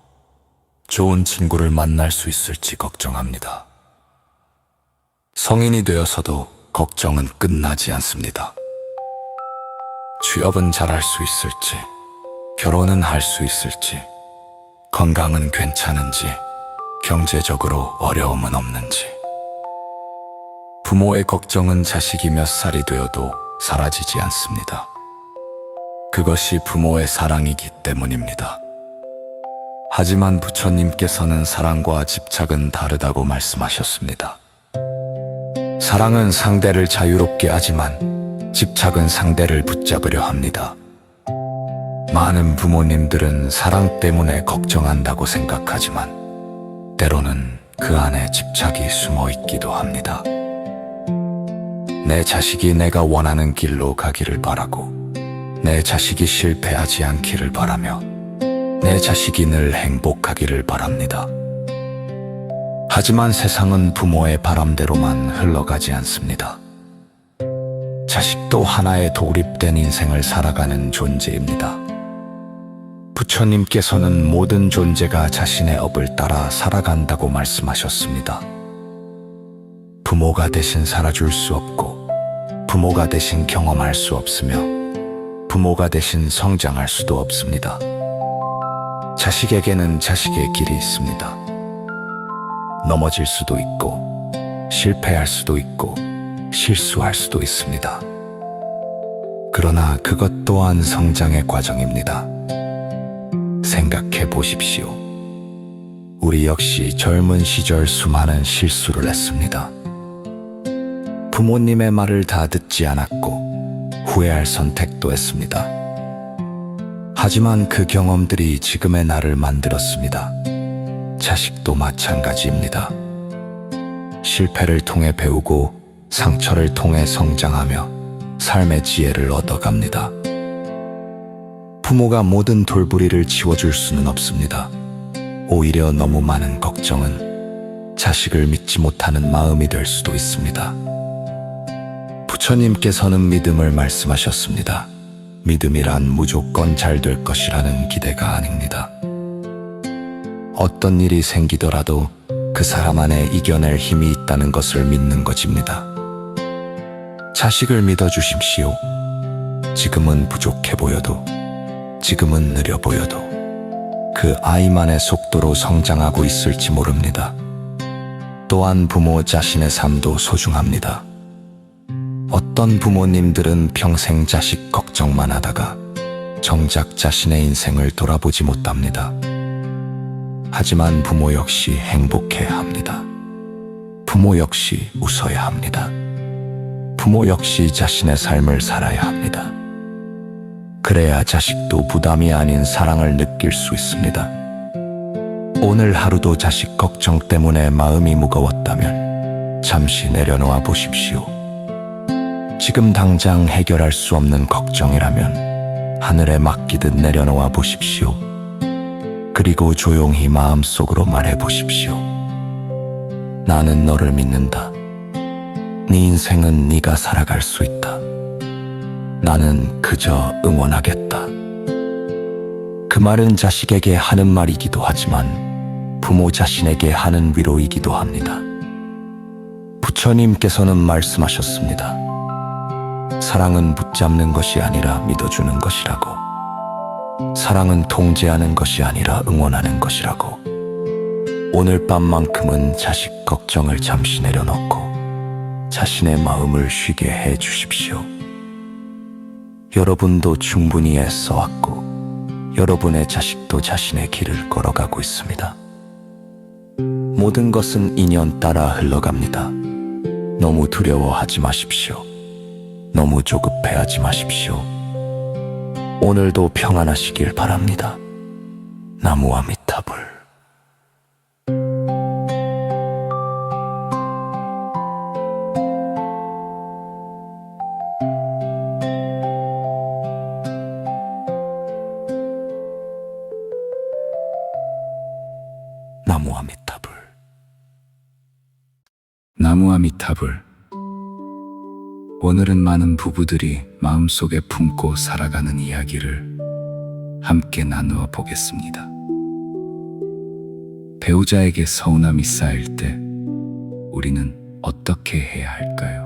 좋은 친구를 만날 수 있을지 걱정합니다. 성인이 되어서도 걱정은 끝나지 않습니다. 취업은 잘할 수 있을지, 결혼은 할 수 있을지, 건강은 괜찮은지, 경제적으로 어려움은 없는지. 부모의 걱정은 자식이 몇 살이 되어도 사라지지 않습니다. 그것이 부모의 사랑이기 때문입니다. 하지만 부처님께서는 사랑과 집착은 다르다고 말씀하셨습니다. 사랑은 상대를 자유롭게 하지만 집착은 상대를 붙잡으려 합니다. 많은 부모님들은 사랑 때문에 걱정한다고 생각하지만 때로는 그 안에 집착이 숨어 있기도 합니다. 내 자식이 내가 원하는 길로 가기를 바라고, 내 자식이 실패하지 않기를 바라며, 내 자식이 늘 행복하기를 바랍니다. 하지만 세상은 부모의 바람대로만 흘러가지 않습니다. 자식도 하나의 독립된 인생을 살아가는 존재입니다. 부처님께서는 모든 존재가 자신의 업을 따라 살아간다고 말씀하셨습니다. 부모가 대신 살아줄 수 없고, 부모가 대신 경험할 수 없으며, 부모가 대신 성장할 수도 없습니다. 자식에게는 자식의 길이 있습니다. 넘어질 수도 있고, 실패할 수도 있고, 실수할 수도 있습니다. 그러나 그것 또한 성장의 과정입니다. 생각해 보십시오. 우리 역시 젊은 시절 수많은 실수를 했습니다. 부모님의 말을 다 듣지 않았고 후회할 선택도 했습니다. 하지만 그 경험들이 지금의 나를 만들었습니다. 자식도 마찬가지입니다. 실패를 통해 배우고 상처를 통해 성장하며 삶의 지혜를 얻어갑니다. 부모가 모든 돌부리를 지워줄 수는 없습니다. 오히려 너무 많은 걱정은 자식을 믿지 못하는 마음이 될 수도 있습니다. 부처님께서는 믿음을 말씀하셨습니다. 믿음이란 무조건 잘 될 것이라는 기대가 아닙니다. 어떤 일이 생기더라도 그 사람 안에 이겨낼 힘이 있다는 것을 믿는 것입니다. 자식을 믿어주십시오. 지금은 부족해 보여도, 지금은 느려 보여도 그 아이만의 속도로 성장하고 있을지 모릅니다. 또한 부모 자신의 삶도 소중합니다. 어떤 부모님들은 평생 자식 걱정만 하다가 정작 자신의 인생을 돌아보지 못합니다. 하지만 부모 역시 행복해야 합니다. 부모 역시 웃어야 합니다. 부모 역시 자신의 삶을 살아야 합니다. 그래야 자식도 부담이 아닌 사랑을 느낄 수 있습니다. 오늘 하루도 자식 걱정 때문에 마음이 무거웠다면 잠시 내려놓아 보십시오. 지금 당장 해결할 수 없는 걱정이라면 하늘에 맡기듯 내려놓아 보십시오. 그리고 조용히 마음속으로 말해 보십시오. 나는 너를 믿는다. 네 인생은 네가 살아갈 수 있다. 나는 그저 응원하겠다. 그 말은 자식에게 하는 말이기도 하지만 부모 자신에게 하는 위로이기도 합니다. 부처님께서는 말씀하셨습니다. 사랑은 붙잡는 것이 아니라 믿어주는 것이라고. 사랑은 통제하는 것이 아니라 응원하는 것이라고. 오늘 밤만큼은 자식 걱정을 잠시 내려놓고 자신의 마음을 쉬게 해 주십시오. 여러분도 충분히 애써왔고 여러분의 자식도 자신의 길을 걸어가고 있습니다. 모든 것은 인연 따라 흘러갑니다. 너무 두려워하지 마십시오. 너무 조급해하지 마십시오. 오늘도 평안하시길 바랍니다. 나무 아미타불. 나무 아미타불. 나무 아미타불. 오늘은 많은 부부들이 마음속에 품고 살아가는 이야기를 함께 나누어 보겠습니다. 배우자에게 서운함이 쌓일 때 우리는 어떻게 해야 할까요?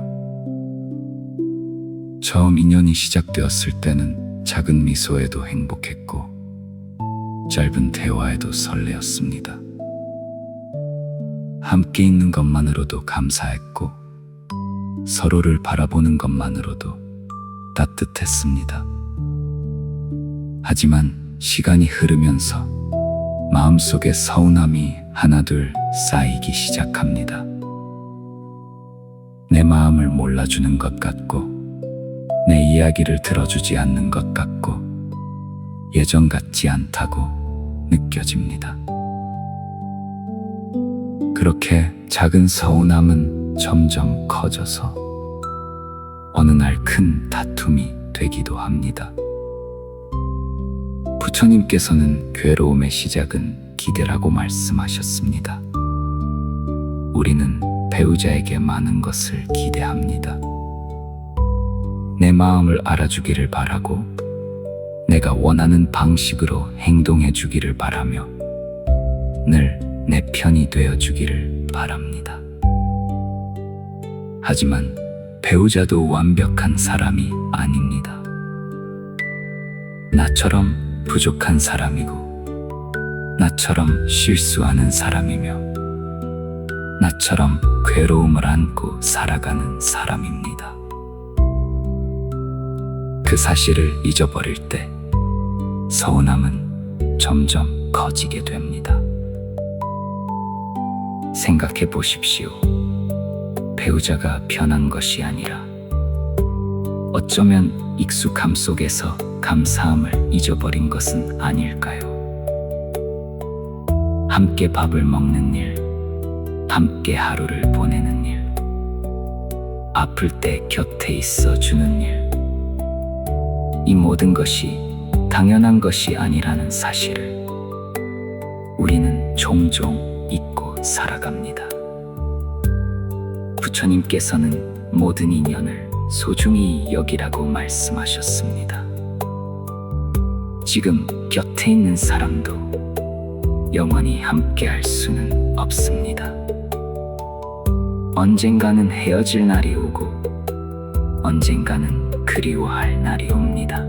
처음 인연이 시작되었을 때는 작은 미소에도 행복했고 짧은 대화에도 설레었습니다. 함께 있는 것만으로도 감사했고 서로를 바라보는 것만으로도 따뜻했습니다. 하지만 시간이 흐르면서 마음속에 서운함이 하나둘 쌓이기 시작합니다. 내 마음을 몰라주는 것 같고 내 이야기를 들어주지 않는 것 같고 예전 같지 않다고 느껴집니다. 그렇게 작은 서운함은 점점 커져서 어느 날 큰 다툼이 되기도 합니다. 부처님께서는 괴로움의 시작은 기대라고 말씀하셨습니다. 우리는 배우자에게 많은 것을 기대합니다. 내 마음을 알아주기를 바라고 내가 원하는 방식으로 행동해 주기를 바라며 늘 내 편이 되어 주기를 바랍니다. 하지만 배우자도 완벽한 사람이 아닙니다. 나처럼 부족한 사람이고 나처럼 실수하는 사람이며 나처럼 괴로움을 안고 살아가는 사람입니다. 그 사실을 잊어버릴 때 서운함은 점점 커지게 됩니다. 생각해 보십시오. 배우자가 변한 것이 아니라 어쩌면 익숙함 속에서 감사함을 잊어버린 것은 아닐까요? 함께 밥을 먹는 일, 함께 하루를 보내는 일, 아플 때 곁에 있어 주는 일, 이 모든 것이 당연한 것이 아니라는 사실을 우리는 종종 잊고 살아갑니다. 부처님께서는 모든 인연을 소중히 여기라고 말씀하셨습니다. 지금 곁에 있는 사람도 영원히 함께 할 수는 없습니다. 언젠가는 헤어질 날이 오고 언젠가는 그리워할 날이 옵니다.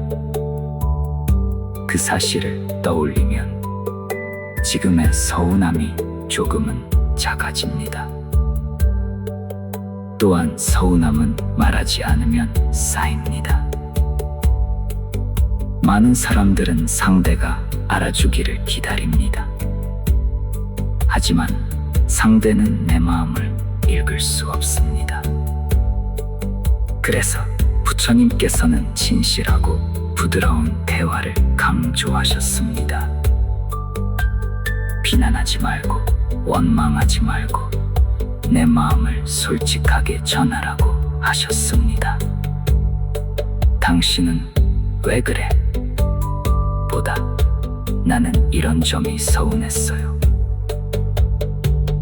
그 사실을 떠올리면 지금의 서운함이 조금은 작아집니다. 또한 서운함은 말하지 않으면 쌓입니다. 많은 사람들은 상대가 알아주기를 기다립니다. 하지만 상대는 내 마음을 읽을 수 없습니다. 그래서 부처님께서는 진실하고 부드러운 대화를 강조하셨습니다. 비난하지 말고 원망하지 말고 내 마음을 솔직하게 전하라고 하셨습니다. 당신은 왜 그래? 보다 나는 이런 점이 서운했어요.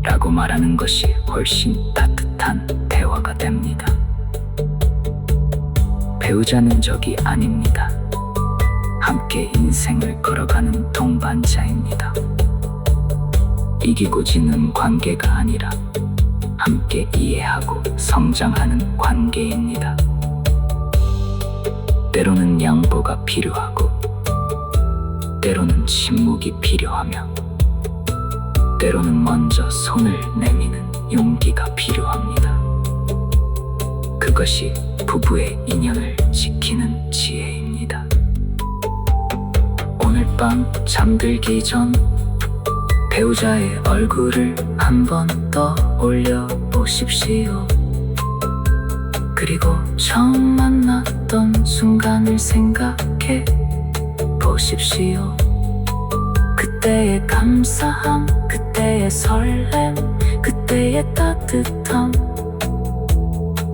라고 말하는 것이 훨씬 따뜻한 대화가 됩니다. 배우자는 적이 아닙니다. 함께 인생을 걸어가는 동반자입니다. 이기고 지는 관계가 아니라 함께 이해하고 성장하는 관계입니다. 때로는 양보가 필요하고 때로는 침묵이 필요하며 때로는 먼저 손을 내미는 용기가 필요합니다. 그것이 부부의 인연을 지키는 지혜입니다. 오늘 밤 잠들기 전 배우자의 얼굴을 한 번 떠올려 보십시오. 그리고 처음 만났던 순간을 생각해 보십시오. 그때의 감사함, 그때의 설렘, 그때의 따뜻함,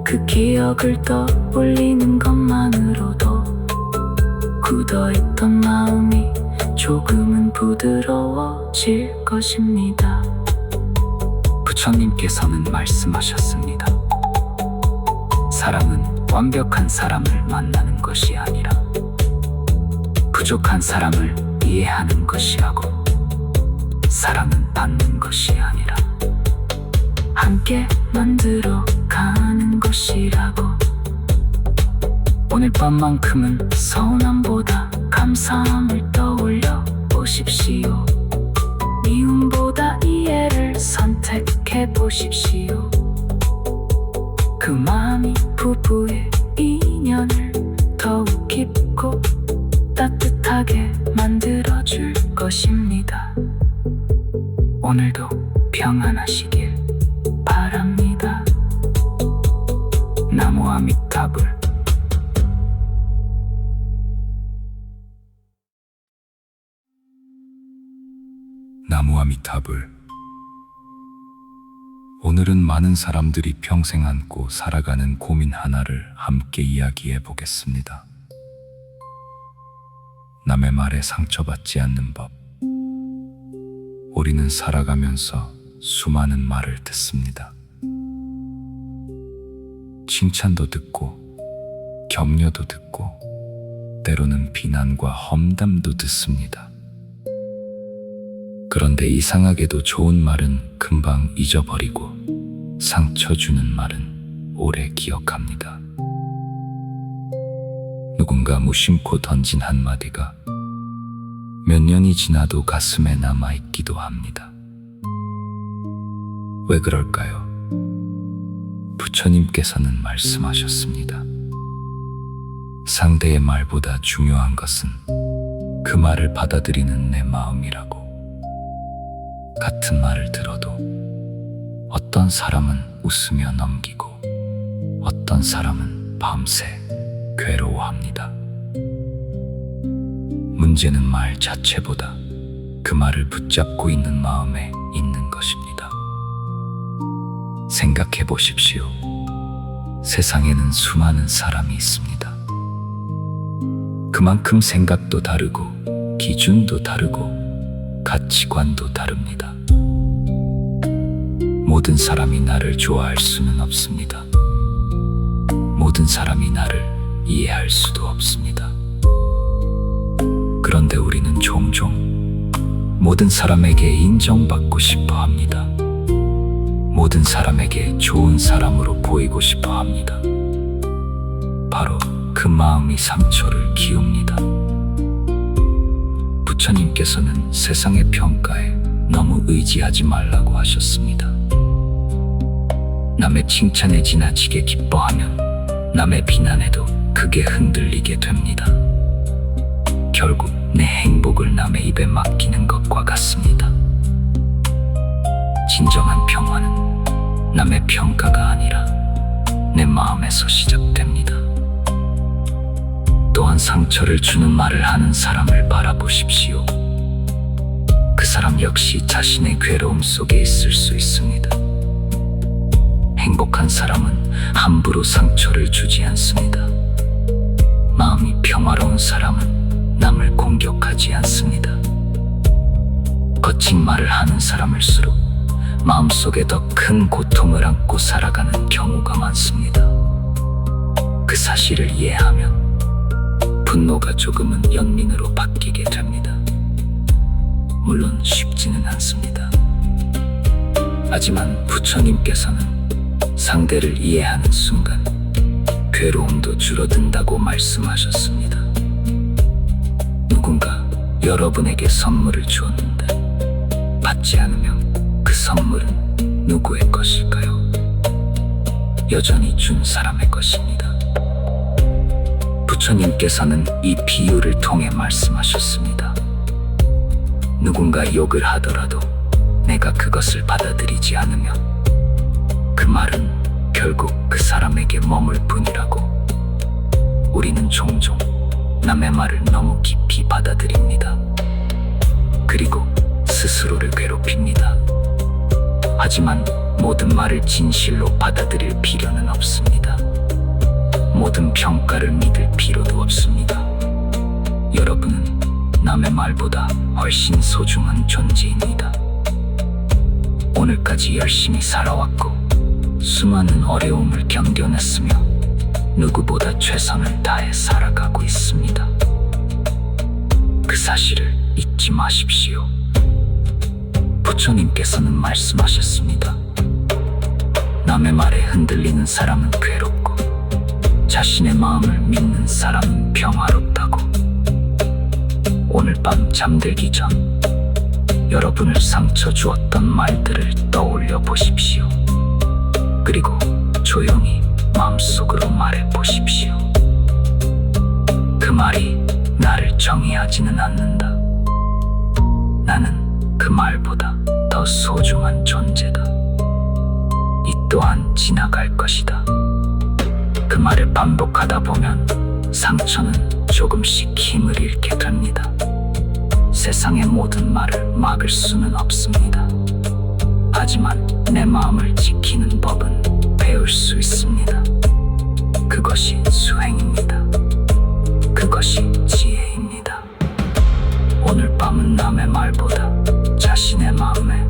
그 기억을 떠올리는 것만으로도 굳어있던 마음이 조금은 부드러워질 것입니다. 부처님께서는 말씀하셨습니다. 사랑은 완벽한 사람을 만나는 것이 아니라 부족한 사람을 이해하는 것이라고, 사랑은 받는 것이 아니라 함께 만들어 가는 것이라고. 오늘 밤만큼은 서운함보다 감사함을 떠올려 보십시오. 미움보다 이해를 선택해 보십시오. 그 마음이 부부의 인연을 더욱 깊고 따뜻하게 만들어줄 것입니다. 오늘도 평안하시길 바랍니다. 나무 아미타불. 나무 아미타불. 오늘은 많은 사람들이 평생 안고 살아가는 고민 하나를 함께 이야기해 보겠습니다. 남의 말에 상처받지 않는 법. 우리는 살아가면서 수많은 말을 듣습니다. 칭찬도 듣고, 격려도 듣고, 때로는 비난과 험담도 듣습니다. 그런데 이상하게도 좋은 말은 금방 잊어버리고 상처 주는 말은 오래 기억합니다. 누군가 무심코 던진 한마디가 몇 년이 지나도 가슴에 남아있기도 합니다. 왜 그럴까요? 부처님께서는 말씀하셨습니다. 상대의 말보다 중요한 것은 그 말을 받아들이는 내 마음이라고. 같은 말을 들어도 어떤 사람은 웃으며 넘기고 어떤 사람은 밤새 괴로워합니다. 문제는 말 자체보다 그 말을 붙잡고 있는 마음에 있는 것입니다. 생각해 보십시오. 세상에는 수많은 사람이 있습니다. 그만큼 생각도 다르고, 기준도 다르고, 가치관도 다릅니다. 모든 사람이 나를 좋아할 수는 없습니다. 모든 사람이 나를 이해할 수도 없습니다. 그런데 우리는 종종 모든 사람에게 인정받고 싶어 합니다. 모든 사람에게 좋은 사람으로 보이고 싶어 합니다. 바로 그 마음이 상처를 키웁니다. 부처님께서는 세상의 평가에 너무 의지하지 말라고 하셨습니다. 남의 칭찬에 지나치게 기뻐하면 남의 비난에도 크게 흔들리게 됩니다. 결국 내 행복을 남의 입에 맡기는 것과 같습니다. 진정한 평화는 남의 평가가 아니라 내 마음에서 시작됩니다. 또한 상처를 주는 말을 하는 사람을 바라보십시오. 그 사람 역시 자신의 괴로움 속에 있을 수 있습니다. 행복한 사람은 함부로 상처를 주지 않습니다. 마음이 평화로운 사람은 남을 공격하지 않습니다. 거친 말을 하는 사람일수록 마음속에 더 큰 고통을 안고 살아가는 경우가 많습니다. 그 사실을 이해하면 분노가 조금은 연민으로 바뀌게 됩니다. 물론 쉽지는 않습니다. 하지만 부처님께서는 상대를 이해하는 순간 괴로움도 줄어든다고 말씀하셨습니다. 누군가 여러분에게 선물을 주었는데 받지 않으면 그 선물은 누구의 것일까요? 여전히 준 사람의 것입니다. 부처님께서는 이 비유를 통해 말씀하셨습니다. 누군가 욕을 하더라도 내가 그것을 받아들이지 않으면 그 말은 결국 그 사람에게 머물 뿐이라고. 우리는 종종 남의 말을 너무 깊이 받아들입니다. 그리고 스스로를 괴롭힙니다. 하지만 모든 말을 진실로 받아들일 필요는 없습니다. 모든 평가를 믿을 필요도 없습니다. 여러분은 남의 말보다 훨씬 소중한 존재입니다. 오늘까지 열심히 살아왔고 수많은 어려움을 견뎌냈으며 누구보다 최선을 다해 살아가고 있습니다. 그 사실을 잊지 마십시오. 부처님께서는 말씀하셨습니다. 남의 말에 흔들리는 사람은 괴롭고 자신의 마음을 믿는 사람은 평화롭다고. 오늘 밤 잠들기 전 여러분을 상처 주었던 말들을 떠올려 보십시오. 그리고 조용히 마음속으로 말해 보십시오. 그 말이 나를 정의하지는 않는다. 나는 그 말보다 더 소중한 존재다. 이 또한 지나갈 것이다. 그 말을 반복하다 보면 상처는 조금씩 힘을 잃게 됩니다. 세상의 모든 말을 막을 수는 없습니다. 하지만 내 마음을 지키는 법은 배울 수 있습니다. 그것이 수행입니다. 그것이 지혜입니다. 오늘 밤은 남의 말보다 자신의 마음에